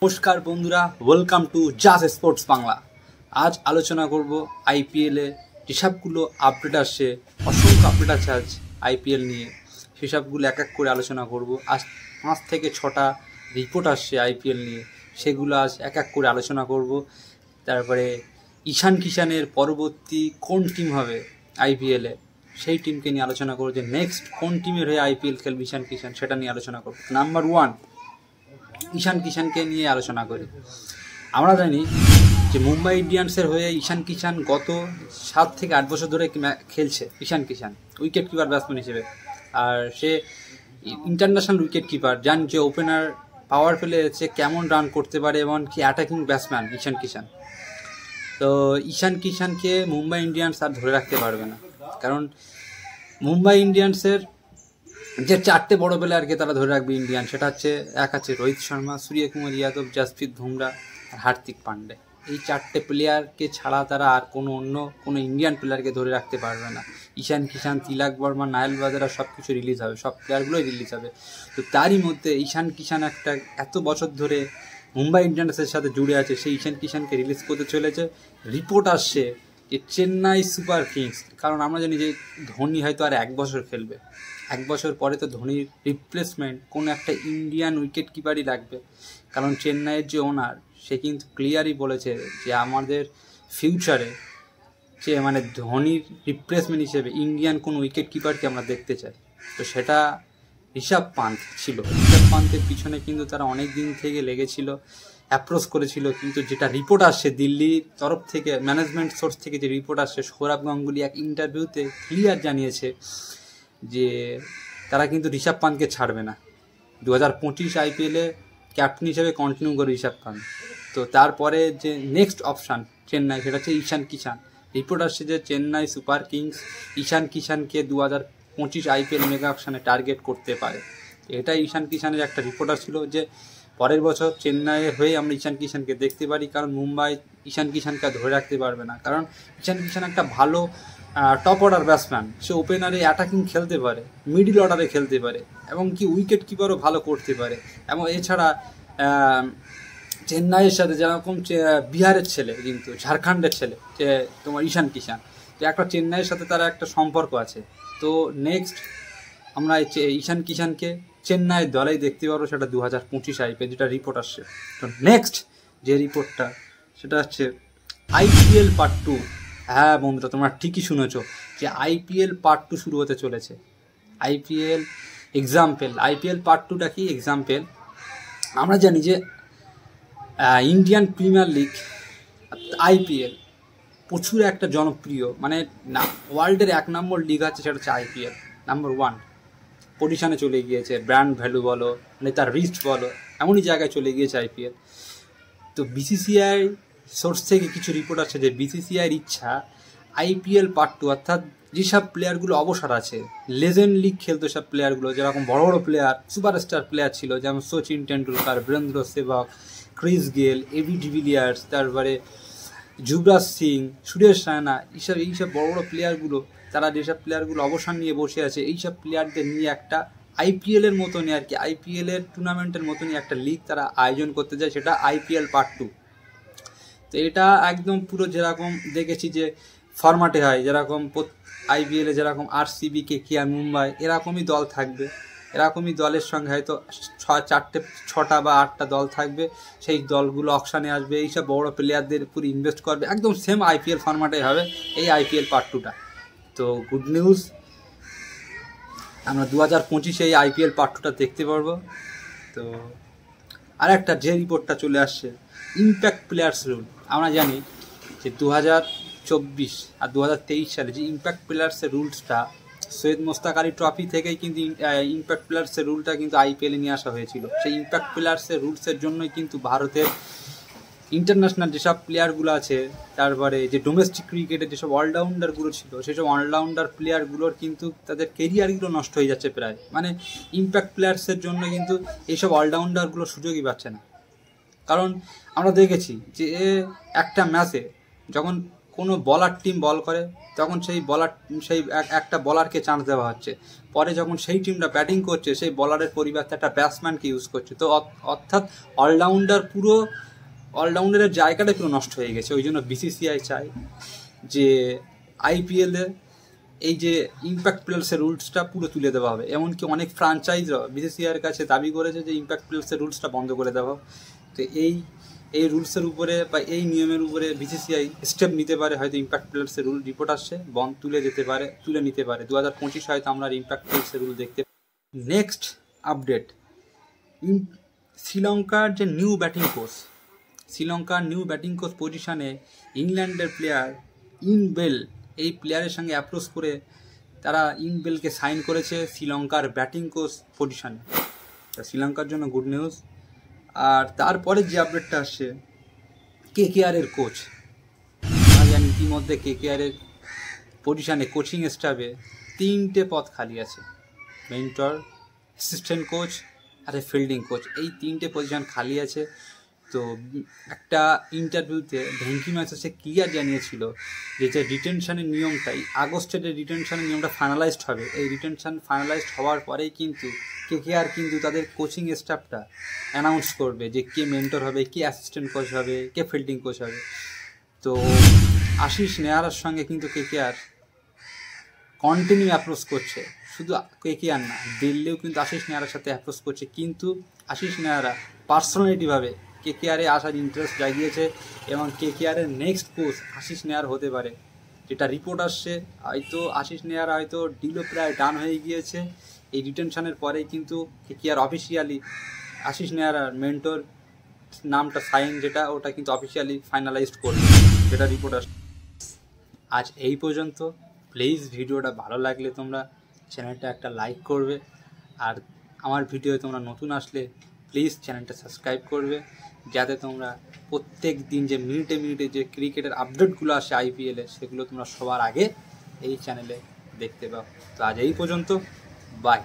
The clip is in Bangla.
নমস্কার বন্ধুরা, ওয়েলকাম টু জাজ স্পোর্টস বাংলা। আজ আলোচনা করব আইপিএলে যেসবগুলো আপডেট আসছে, অসংখ্য আপডেট আছে আজ আইপিএল নিয়ে, সেসবগুলো এক এক করে আলোচনা করব। আজ 5 থেকে 6টা রিপোর্ট আসছে আইপিএল নিয়ে, সেগুলো আজ এক এক করে আলোচনা করব। তারপরে ঈশান কিষানের পরবর্তী কোন টিম হবে আইপিএলে, সেই টিমকে নিয়ে আলোচনা করব। যে নেক্সট কোন টিমের হয়ে আইপিএল খেলবে ঈশান কিষান, সেটা নিয়ে আলোচনা করব। নাম্বার 1, ঈশান কিষানকে নিয়ে আলোচনা করি। আমরা জানি যে মুম্বাই ইন্ডিয়ান্সের হয়ে ঈশান কিষান গত 7 থেকে 8 বছর ধরে খেলছে। ঈশান কিষান উইকেট কিপার ব্যাটসম্যান হিসেবে, আর সে ইন্টারন্যাশনাল উইকেট কিপার। জান যে ওপেনার পাওয়ার প্লে সে কেমন রান করতে পারে এবং কি অ্যাটাকিং ব্যাটসম্যান ঈশান কিষান। তো ঈশান কিষানকে মুম্বাই ইন্ডিয়ান্স আর ধরে রাখতে পারবে না, কারণ মুম্বাই ইন্ডিয়ান্সের যে 4টে বড় প্লেয়ারকে তারা ধরে রাখবে ইন্ডিয়ান, সেটা হচ্ছে এক আছে রোহিত শর্মা, সূর্যকুমার যাদব, জাসপ্রীত বুমরা আর হার্দিক পান্ডে। এই 4টে প্লেয়ারকে ছাড়া তারা আর অন্য কোনো ইন্ডিয়ান প্লেয়ারকে ধরে রাখতে পারবে না। ঈশান কিষান, তিলক বর্মা, নায়েল বাজারা সব কিছু রিলিজ হবে, সব প্লেয়ারগুলোই রিলিজ হবে। তো তারই মধ্যে ঈশান কিষান একটা এত বছর ধরে মুম্বাই ইন্ডিয়ান্সের সাথে জুড়ে আছে, সেই ঈশান কিষানকে রিলিজ করতে চলেছে। রিপোর্ট আসছে যে চেন্নাই সুপার কিংস, কারণ আমরা জানি যে ধোনি হয়তো আর 1 বছর খেলবে, 1 বছর পরে তো ধোনির রিপ্লেসমেন্ট কোনো একটা ইন্ডিয়ান উইকেট কিপারই লাগবে। কারণ চেন্নাইয়ের যে ওনার, সে কিন্তু ক্লিয়ারই বলেছে যে আমাদের ফিউচারে যে ধোনির রিপ্লেসমেন্ট হিসেবে ইন্ডিয়ান কোন উইকেট কিপারকে আমরা দেখতে চাই। তো সেটা ঋষভ পান্থ ছিল। ঋষভ পান্থের পিছনে কিন্তু তারা অনেক দিন থেকে লেগেছিল, অ্যাপ্রোচ করেছিল, কিন্তু যেটা রিপোর্ট আসছে দিল্লির তরফ থেকে, ম্যানেজমেন্ট সোর্স থেকে যে রিপোর্ট আসছে, সৌরভ গাঙ্গুলি এক ইন্টারভিউতে ক্লিয়ার জানিয়েছে যে তারা কিন্তু ঋষভ পান্থকে ছাড়বে না। 2025 আইপিএলে ক্যাপ্টেন হিসেবে কন্টিনিউ করে ঋষভ পান্থ। তো তারপরে যে নেক্সট অপশান চেন্নাই, সেটা হচ্ছে ঈশান কিষান। রিপোর্ট আসছে যে চেন্নাই সুপার কিংস ঈশান কিষানকে 2025 আইপিএল মেগা অপশানে টার্গেট করতে পারে। এটাই ঈশান কিষানের একটা রিপোর্ট আসছিল যে পরের বছর চেন্নাইয়ের হয়ে আমরা ঈশান কিষানকে দেখতে পারি, কারণ মুম্বাই ঈশান কিষানকে ধরে রাখতে পারবে না। কারণ ঈশান কিষান একটা ভালো টপ অর্ডার ব্যাটসম্যান, সে ওপেনারে অ্যাটাকিং খেলতে পারে, মিডল অর্ডারে খেলতে পারে, এবং কি উইকেট কিপারও ভালো করতে পারে। এবং এছাড়া চেন্নাইয়ের সাথে যেরকম বিহারের ছেলে, কিন্তু ঝাড়খণ্ডের ছেলে যে তোমার ঈশান কিষান, তো একটা চেন্নাইয়ের সাথে তারা একটা সম্পর্ক আছে। তো নেক্সট আমরা ঈশান কিষানকে চেন্নাইয়ের দলেই দেখতে পারবো, সেটা 2025 আইপিএল, যেটা রিপোর্ট আসছে। তো নেক্সট যে রিপোর্টটা, সেটা হচ্ছে আইপিএল পার্ট 2। হ্যাঁ বন্ধুরা, তোমরা ঠিকই শুনেছ যে আইপিএল পার্ট 2 শুরু হতে চলেছে। আইপিএল এক্সাম্পল, আইপিএল পার্ট 2টা কি এক্সাম্পল, আমরা জানি যে ইন্ডিয়ান প্রিমিয়ার লিগ আইপিএল প্রচুর একটা জনপ্রিয়, না ওয়ার্ল্ডের 1 নম্বর লিগ আছে, সেটা হচ্ছে আইপিএল। নাম্বার 1 পজিশনে চলে গিয়েছে, ব্র্যান্ড ভ্যালু বলো, তার রিস্ট বলো, এমনই জায়গায় চলে গিয়েছে আইপিএল। তো বিসিসিআই সোর্স থেকে কিছু রিপোর্ট আছে যে বিসিসিআইয়ের ইচ্ছা আইপিএল পার্ট 2, অর্থাৎ যেসব প্লেয়ারগুলো অবসর আছে, লেজেন্ড লিগ খেলতো সব প্লেয়ারগুলো, যেরকম বড় বড় প্লেয়ার, সুপারস্টার প্লেয়ার ছিল, যেমন সচিন টেন্ডুলকার, বীরেন্দ্র সেবক, ক্রিস গেল, এবি ডিভিলিয়ার্স, তারপরে যুবরাজ সিং, সুরেশ রায়না, এইসব বড় বড় প্লেয়ারগুলো, তারা যেসব প্লেয়ারগুলো অবসর নিয়ে বসে আছে, এইসব প্লেয়ারদের নিয়ে একটা আইপিএলের মতনই আর কি, আইপিএলের টুর্নামেন্টের মতনই একটা লিগ তারা আয়োজন করতে যায়, সেটা আইপিএল পার্ট 2। তো এটা একদম পুরো যেরকম দেখেছি যে ফরম্যাটে হয়, যেরকম আইপিএলে যেরকম আরসিবি, কেকেআর, মুম্বাই, এরকমই দল থাকবে। এরকমই দলের সঙ্গে হয়তো 6টা বা 8টা দল থাকবে, সেই দলগুলো অকশানে আসবে, এইসব বড় প্লেয়ারদের উপর ইনভেস্ট করবে, একদম সেম আইপিএল ফরম্যাটে হবে এই আইপিএল পার্ট 2টা। তো গুড নিউজ, আমরা 2025 এই আইপিএল পার্ট 2টা দেখতে পারবো। তো আরেকটা যে রিপোর্টটা চলে আসছে, ইম্প্যাক্ট প্লেয়ার্স রুল। আমরা জানি যে 2024 আর 2023 সালে যে ইম্প্যাক্ট প্লেয়ার্সের রুলসটা, সৈয়দ মোস্তাক আলী ট্রফি থেকেই কিন্তু ইম্প্যাক্ট প্লেয়ার্সের রুলটা কিন্তু আইপিএলে নিয়ে আসা হয়েছিল। সেই ইম্প্যাক্ট প্লেয়ার্সের রুলসের জন্যই কিন্তু ভারতের ইন্টারন্যাশনাল যেসব প্লেয়ারগুলো আছে, তারপরে যে ডোমেস্টিক ক্রিকেটে যেসব অলরাউন্ডারগুলো ছিল, সেসব অলরাউন্ডার প্লেয়ারগুলোর কিন্তু তাদের কেরিয়ারগুলো নষ্ট হয়ে যাচ্ছে প্রায়। ইম্প্যাক্ট প্লেয়ার্সের জন্য কিন্তু এইসব অলরাউন্ডারগুলো সুযোগই পাচ্ছে না। কারণ আমরা দেখেছি যে একটা ম্যাচে যখন কোনো বলার টিম বল করে তখন সেই একটা বলারকে চান্স দেওয়া হচ্ছে, পরে যখন সেই টিমটা ব্যাটিং করছে সেই বলারের পরিবর্তে একটা ব্যাটসম্যানকে ইউজ করছে। তো অর্থাৎ অলরাউন্ডারের জায়গাটা পুরো নষ্ট হয়ে গেছে। ওই জন্য বিসিসিআই চায় যে আইপিএলে এই যে ইম্প্যাক্ট প্লেয়ার্সের রুলসটা পুরো তুলে দেওয়া হবে। এমনকি অনেক ফ্রাঞ্চাইজরা বিসিসিআইয়ের কাছে দাবি করেছে যে ইম্প্যাক্ট প্লেয়ার্সের রুলসটা বন্ধ করে দেওয়া হবে। তো এই রুলসের উপরে বা এই নিয়মের উপরে বিসিসিআই স্টেপ নিতে পারে, হয়তো ইম্প্যাক্ট প্লেয়ার্সের রুল রিপোর্ট আসছে তুলে নিতে পারে 2025 হয়তো আমরা ইম্প্যাক্ট প্লেয়ার্সের রুল দেখতে। নেক্সট আপডেট, শ্রীলঙ্কার যে নিউ ব্যাটিং কোচ পজিশনে ইংল্যান্ডের প্লেয়ার ইনবেল, এই প্লেয়ারের সঙ্গে অ্যাপ্রোচ করে তারা ইনবেলকে সাইন করেছে শ্রীলঙ্কার ব্যাটিং কোচ পজিশনে। শ্রীলঙ্কার জন্য গুড নিউজ। আর তারপরে যে আপডেটটা আসছে, কেকেআরের কোচ, আমরা জানি ইতিমধ্যে কেকেআরের পজিশনে কোচিং স্টাফে 3টে পদ খালি আছে, মেন্টর, অ্যাসিস্ট্যান্ট কোচ আর ফিল্ডিং কোচ, এই 3টে পজিশন খালি আছে। তো একটা ইন্টারভিউতে ভেঙ্কি ম্যাচে সে ক্লিয়ার জানিয়েছিল যে রিটেনশনের নিয়মটাই আগস্টের রিটেনশনের নিয়মটা ফাইনালাইজড হবে। এই রিটেনশন ফাইনালাইজড হওয়ার পরেই কিন্তু কেকেআর কিন্তু তাদের কোচিং স্টাফটা অ্যানাউন্স করবে যে কে মেন্টর হবে, কে অ্যাসিস্ট্যান্ট কোচ হবে, কে ফিল্ডিং কোচ হবে। তো আশিস নেহারার সঙ্গে কিন্তু কেকেআর কন্টিনিউ অ্যাপ্রোচ করছে, শুধু কেকেআর না, দিল্লিও কিন্তু আশিস নেহারার সাথে অ্যাপ্রোচ করছে। কিন্তু আশিস নেহারা পার্সোনালিটিভাবে কেকেআরে আসার ইন্টারেস্ট জাগিয়েছে এবং কেকেআরের নেক্সট কোচ আশিস নেহার হতে পারে, যেটা রিপোর্ট আসছে। হয়তো আশিস নেহারা হয়তো ডিলও প্রায় ডান হয়ে গিয়েছে। এই রিটেনশনের পরেই কিন্তু কেকেআর অফিসিয়ালি আশিস নেহারার মেন্টর নামটা সাইন যেটা ওটা কিন্তু অফিসিয়ালি ফাইনালাইজড করবে, যেটা রিপোর্ট আসছে। আজ এই পর্যন্ত। প্লিজ ভিডিওটা ভালো লাগলে তোমরা চ্যানেলটা একটা লাইক করবে, আর আমার ভিডিও তোমরা নতুন আসলে প্লিজ চ্যানেলটা সাবস্ক্রাইব করবে, যাতে তোমরা প্রত্যেক দিন যে মিনিটে মিনিটে যে ক্রিকেটের আপডেটগুলো আসে আইপিএলে সেগুলো তোমরা সবার আগে এই চ্যানেলে দেখতে পাও। তো আজ এই পর্যন্ত, বাই।